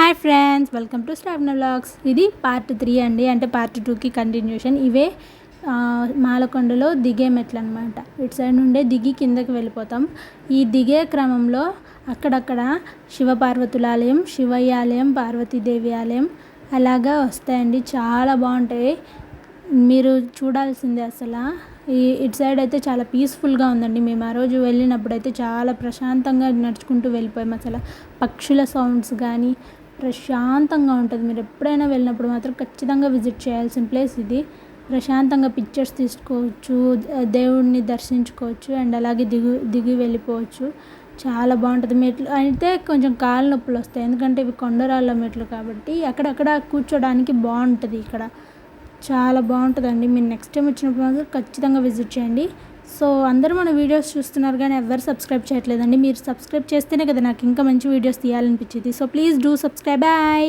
Hi friends, welcome to Shravana vlogs. ఇది part 3 అండి, అంటే పార్ట్ 2కి కంటిన్యూషన్. ఇవే మాలకొండలో దిగే మెట్లు అనమాట. ఇటు సైడ్ నుండే దిగి కిందకి వెళ్ళిపోతాం. ఈ దిగే క్రమంలో అక్కడక్కడ శివపార్వతుల ఆలయం, శివయ్య ఆలయం, పార్వతీదేవి ఆలయం అలాగా వస్తాయండి. చాలా బాగుంటాయి, మీరు చూడాల్సిందే అసలు. ఇటు సైడ్ అయితే చాలా పీస్ఫుల్గా ఉందండి. మేము ఆ రోజు వెళ్ళినప్పుడు అయితే చాలా ప్రశాంతంగా నడుచుకుంటూ వెళ్ళిపోయాం. అసలు పక్షుల సౌండ్స్ కానీ ప్రశాంతంగా ఉంటుంది. మీరు ఎప్పుడైనా వెళ్ళినప్పుడు మాత్రం ఖచ్చితంగా విజిట్ చేయాల్సిన ప్లేస్ ఇది. ప్రశాంతంగా పిక్చర్స్ తీసుకోవచ్చు, దేవుడిని దర్శించుకోవచ్చు, అండ్ అలాగే దిగి వెళ్ళిపోవచ్చు. చాలా బాగుంటుంది. మెట్లు అయితే కొంచెం కాళ్ళ నొప్పులు వస్తాయి, ఎందుకంటే ఇవి కొండరాళ్ళ మెట్లు కాబట్టి. అక్కడక్కడ కూర్చోడానికి బాగుంటుంది. ఇక్కడ చాలా బాగుంటుందండి. మీరు నెక్స్ట్ టైం వచ్చినప్పుడు మాత్రం ఖచ్చితంగా విజిట్ చేయండి. సో అందరూ మన వీడియోస్ చూస్తున్నారు కానీ ఎవరు సబ్స్క్రైబ్ చేయట్లేదండి. మీరు సబ్స్క్రైబ్ చేస్తేనే కదా నాకు ఇంకా మంచి వీడియోస్ తీయాలనిపించేది. So please do subscribe. Bye.